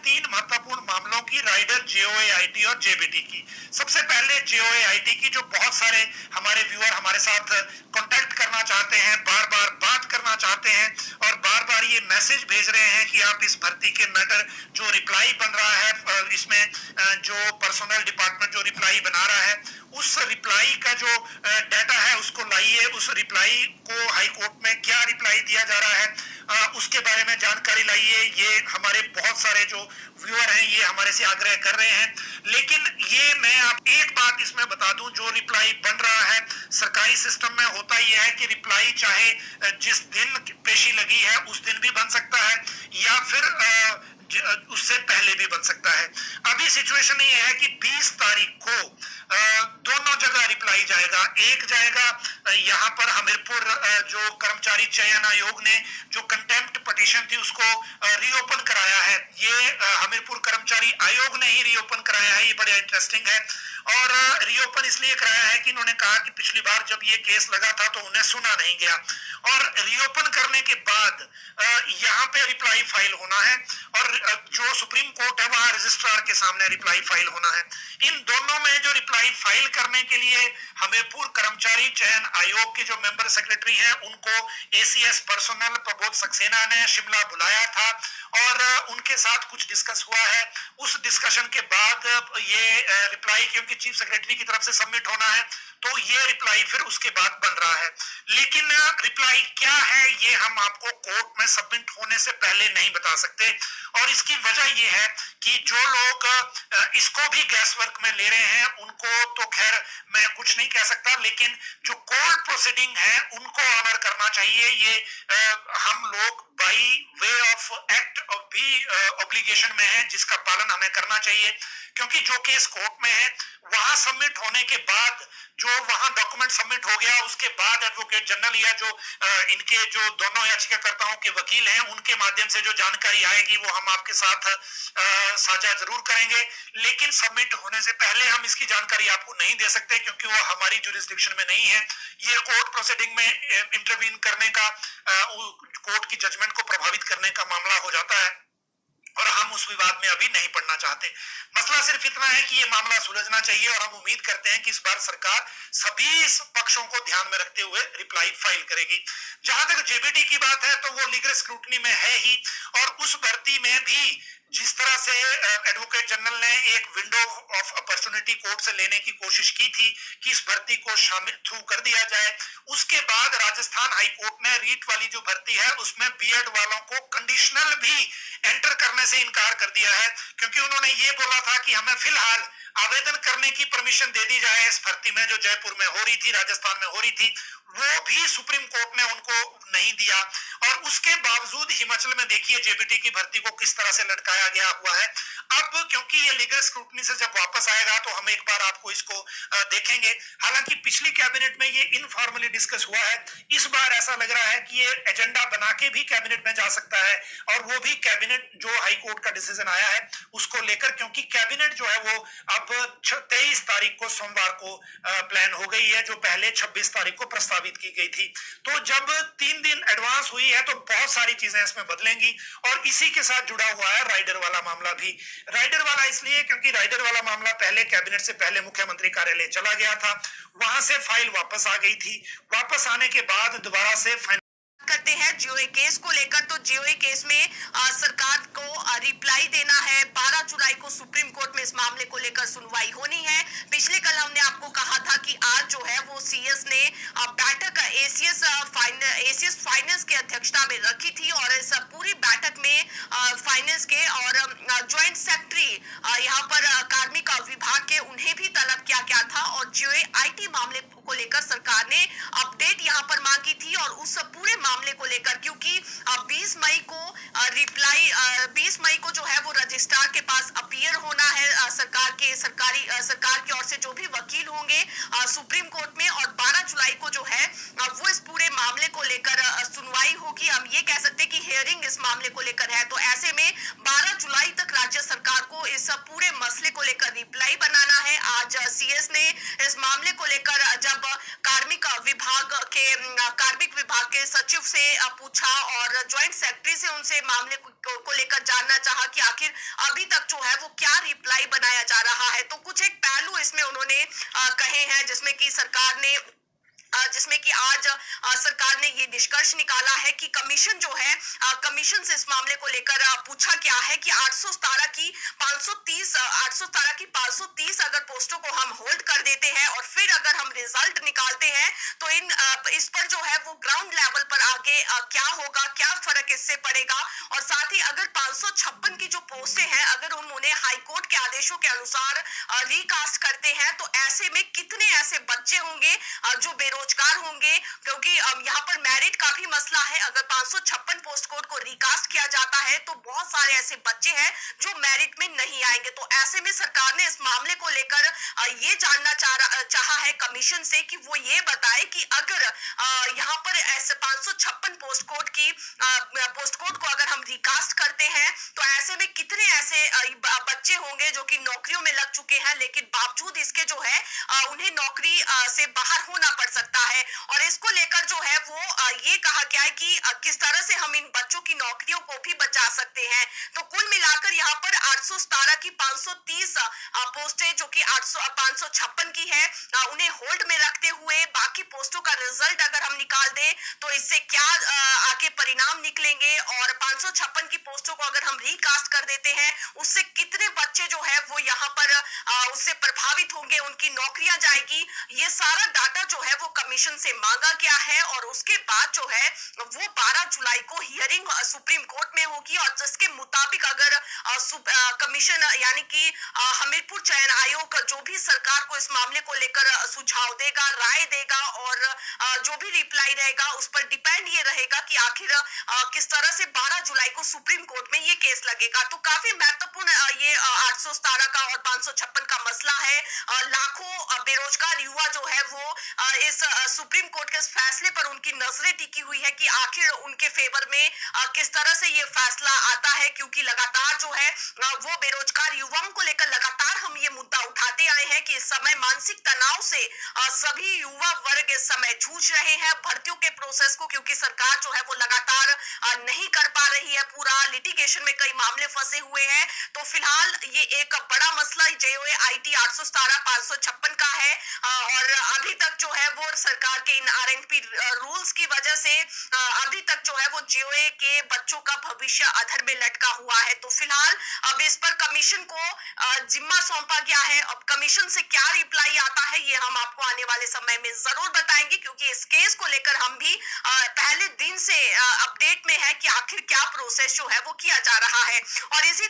तीन महत्वपूर्ण मामलों की, राइडर, जेओएआईटी और जेबीटी की। सबसे पहले जेओएआईटी की, जो बहुत सारे हमारे व्यूअर हमारे साथ कांटेक्ट करना चाहते हैं, बार बार बात करना चाहते हैं और बार बार ये मैसेज भेज रहे हैं कि आप इस भर्ती के मैटर जो रिप्लाई बन रहा है, इसमें जो पर्सनल डिपार्टमेंट जो रिप्लाई बना रहा है, उस रिप्लाई का जो डाटा है उसको लाइए, उस रिप्लाई को हाई कोर्ट में क्या रिप्लाई दिया जा रहा है उसके बारे में जानकारी लाइए। ये हमारे बहुत सारे जो व्यूअर हैं ये हमारे से आग्रह कर रहे हैं। लेकिन ये मैं आप एक बात इसमें बता दूं, जो रिप्लाई बन रहा है सरकारी सिस्टम में होता यह है कि रिप्लाई चाहे जिस दिन पेशी लगी है उस दिन भी बन सकता है या फिर उससे पहले भी बन सकता है। अभी सिचुएशन ये है कि 20 तारीख को दोनों जगह रिप्लाई जाएगा। एक जाएगा यहाँ पर हमीरपुर, जो कर्मचारी चयन आयोग ने जो कंटेम्प्ट पिटीशन थी उसको रीओपन कराया है। ये हमीरपुर कर्मचारी आयोग ने ही रीओपन कराया है। ये बड़ा इंटरेस्टिंग है और रीओपन इसलिए कराया है कि इन्होंने कहा कि पिछली बार जब ये केस लगा था तो उन्हें सुना नहीं गया और रीओपन करने के बाद यहाँ पे रिप्लाई फाइल होना है और जो सुप्रीम कोर्ट है वहां रजिस्ट्रार के सामने रिप्लाई फाइल होना है। इन दोनों में जो रिप्लाई फाइल करने के लिए हमीरपुर कर्मचारी चयन आयोग के जो मेंबर सेक्रेटरी हैं उनको एसीएस पर्सनल प्रबोध सक्सेना ने शिमला बुलाया था और उनके साथ कुछ डिस्कस हुआ है। उस डिस्कशन के बाद ये रिप्लाई, क्योंकि चीफ सेक्रेटरी की तरफ से सबमिट होना है, तो ये रिप्लाई फिर उसके बाद बन रहा है। लेकिन रिप्लाई क्या है ये हम आपको कोर्ट में सबमिट होने से पहले नहीं बता सकते और इसकी वजह ये है कि जो लोग इसको भी गैस वर्क में ले रहे हैं उनको तो खैर मैं कुछ नहीं कह सकता, लेकिन जो कोर्ट प्रोसीडिंग है उनको ऑनर करना चाहिए। ये हम लोग by way of act of भी ऑब्लिगेशन में है जिसका पालन हमें करना चाहिए, क्योंकि जो केस कोर्ट में है वहां सबमिट होने के बाद जो वहां डॉक्यूमेंट सबमिट हो गया उसके बाद एडवोकेट जनरल या जो इनके जो दोनों याचिकाकर्ताओं के वकील हैं उनके माध्यम से जो जानकारी आएगी वो हम आपके साथ साझा जरूर करेंगे। लेकिन सबमिट होने से पहले हम इसकी जानकारी आपको नहीं दे सकते क्योंकि वो हमारी जुरिस्डिक्शन में नहीं है। ये कोर्ट प्रोसीडिंग में इंटरवीन करने का, कोर्ट की जजमेंट को प्रभावित करने का मामला हो जाता है और हम उस विवाद में अभी नहीं पड़ना चाहते। मसला सिर्फ इतना है कि ये मामला सुलझना चाहिए और हम उम्मीद करते हैं कि इस बार सरकार सभी पक्षों को ध्यान में रखते हुए रिप्लाई फाइल करेगी। जहां तक जेबीटी की बात है तो वो लीगल स्क्रूटनी में है ही और उस भर्ती में भी जिस तरह से एडवोकेट जनरल ने एक विंडो ऑफ अपॉर्चुनिटी कोर्ट से लेने की कोशिश की थी कि इस भर्ती को शामिल थ्रू कर दिया जाए, उसके बाद राजस्थान हाई कोर्ट ने रीट वाली जो भर्ती है उसमें बीएड वालों को कंडीशनल भी एंटर करने से इनकार कर दिया है, क्योंकि उन्होंने ये बोला था कि हमें फिलहाल आवेदन करने की परमिशन दे दी जाए इस भर्ती में जो जयपुर में हो रही थी, राजस्थान में हो रही थी, वो भी सुप्रीम कोर्ट ने उनको नहीं दिया। और उसके बावजूद हिमाचल में देखिए जेबीटी की भर्ती को किस तरह से लटकाया गया हुआ है। अब क्योंकि ये लीगल स्क्रूटनी से जब वापस आएगा तो हम एक बार आपको इसको देखेंगे। हालांकि पिछली कैबिनेट में ये इनफॉर्मली डिस्कस हुआ है, इस बार ऐसा लग रहा है कि ये एजेंडा बना के भी कैबिनेट में जा सकता है और वो भी कैबिनेट जो हाई कोर्ट का डिसीजन आया है उसको लेकर, क्योंकि कैबिनेट जो है वो अब 23 तारीख को सोमवार को प्लान हो गई है, जो पहले 26 तारीख को प्रस्तावित की गई थी। तो जब 3 दिन एडवांस हुई है तो बहुत सारी चीजें इसमें बदलेंगी और इसी के साथ जुड़ा हुआ है राइडर वाला मामला भी। राइडर वाला इसलिए क्योंकि राइडर वाला मामला पहले कैबिनेट से पहले मुख्यमंत्री कार्यालय चला गया था, वहां से फाइल वापस आ गई थी, वापस आने के बाद दोबारा से करते हैं जीओए केस को लेकर। तो जीओए केस में सरकार को रिप्लाई देना है। 12 जुलाई को सुप्रीम कोर्ट में इस मामले को लेकर सुनवाई होनी है। पिछले कल हमने आपको कहा था कि आज जो है वो सीएस ने बैठक एसीएस फाइनेंस के अध्यक्षता में रखी थी और इस पूरी बैठक में फाइनेंस के और ज्वाइंट सेक्रेटरी यहाँ पर कार्मिक विभाग के उन्हें भी तलब किया गया था और जीओए आईटी मामले को लेकर सरकार ने अपडेट यहाँ पर मांगी थी और उस पूरे मामले को लेकर, क्योंकि 20 मई को जो है वो रजिस्ट्रार के पास अपीयर होना है सरकार की ओर से जो भी वकील होंगे सुप्रीम कोर्ट में, और 12 जुलाई को जो है वो इस पूरे मामले को लेकर सुनवाई होगी। हम ये कह सकते हैं कि हियरिंग इस मामले को लेकर है। तो ऐसे में 12 जुलाई तक राज्य सरकार को इस पूरे मसले को लेकर रिप्लाई बनाना है। आज सीएस ने इस मामले को लेकर जब कार्मिक विभाग के सचिव से पूछा और ज्वाइंट सेक्रेटरी से उनसे मामले को लेकर जानना चाहा कि आखिर अभी तक जो है वो क्या रिप्लाई बनाया जा रहा है। तो कुछ एक पहलू इसमें उन्होंने कहे हैं, जिसमें कि आज सरकार ने ये निष्कर्ष निकाला है कि कमीशन जो है, कमीशन से इस मामले को लेकर पूछा गया है कि 817 की 530 अगर पोस्टों को हम होल्ड कर देते हैं और फिर अगर हम रिजल्ट निकालते हैं तो इस पर जो है वो ग्राउंड लेवल पर आगे क्या होगा, क्या फर्क इससे पड़ेगा। और साथ ही अगर 556 की जो पोस्टें हैं अगर हम उन्हें हाईकोर्ट के आदेशों के अनुसार रिकास्ट करते हैं तो ऐसे में कितने ऐसे बच्चे होंगे जो बेरोजगार होंगे, क्योंकि यहाँ पर मेरिट का भी मसला है। अगर 556 पोस्ट कोड को रिकास्ट किया जाता है तो बहुत सारे ऐसे बच्चे हैं जो मेरिट में नहीं आएंगे। तो ऐसे में सरकार ने इस मामले को लेकर ये जानना चाहा है कमीशन से कि वो ये बताए कि अगर यहाँ पर ऐसे 556 पोस्ट कोड को अगर हम रिकास्ट करते हैं तो ऐसे में कितने ऐसे बच्चे होंगे जो कि नौकरियों में लग चुके हैं लेकिन बावजूद इसके जो है उन्हें नौकरी से बाहर होना पड़ सकता है। और इसको लेकर जो है वो ये कहा गया है कि किस तरह से हम इन बच्चों की नौकरियों को भी बचा सकते हैं। तो कुल मिलाकर यहाँ पर 817 की 530 पोस्टें जो कि 556 की है उन्हें होल्ड में रखते हुए बाकी पोस्टों का रिजल्ट अगर हम निकाल दें तो इससे क्या आगे परिणाम निकलेंगे और 556 की पोस्टों को अगर हम रिकास्ट कर देते हैं उससे कितने बच्चे जो है वो यहाँ पर उससे प्रभावित होंगे, उनकी नौकरियां जाएगी। ये सारा डाटा जो है वो कमीशन से मांगा गया है और उसके बाद जो है वो 12 जुलाई को हियरिंग सुप्रीम कोर्ट में होगी और जिसके मुताबिक अगर कमीशन यानी कि हमीरपुर चयन आयोग जो भी सरकार को इस मामले को लेकर सुझाव देगा, राय देगा और जो भी रिप्लाई रहेगा उस पर डिपेंड ये रहेगा कि आखिर किस तरह से 12 जुलाई को सुप्रीम कोर्ट में ये केस लगेगा। तो काफी महत्वपूर्ण ये 817 का और 556 का मसला है। लाखों बेरोजगार युवा जो है वो इस सुप्रीम कोर्ट के फैसले पर उनकी नजरें टिकी हुई है कि आखिर उनके फेवर में किस तरह से ये फैसला आता है, क्योंकि लगातार जो है वो बेरोजगार युवाओं को लेकर लगातार हम ये मुद्दा उठाते आए हैं कि इस समय मानसिक तनाव से सभी युवा वर्ग इस समय जूझ रहे हैं भर्तियों के प्रोसेस को, क्योंकि सरकार जो है वो लगातार नहीं कर पा रही है, पूरा लिटिगेशन में कई मामले फंसे हुए हैं। तो फिलहाल ये एक बड़ा मसला जेओए आईटी 817 556 का है और अभी तक जो है वो सरकार के इन आरएनपी रूल्स की वजह से अभी तक जो है वो जेओए के बच्चों का भविष्य अधर में लटका हुआ है। तो फिलहाल अब इस पर कमीशन को जिम्मा सौंपा गया है। अब कमीशन से क्या रिप्लाई आता है ये हम आपको आने वाले समय में जरूर बताएंगे, क्योंकि इस केस को लेकर हम भी पहले दिन से अपडेट में है कि आखिर क्या प्रोसेस जो है वो किया जा रहा है। और इसी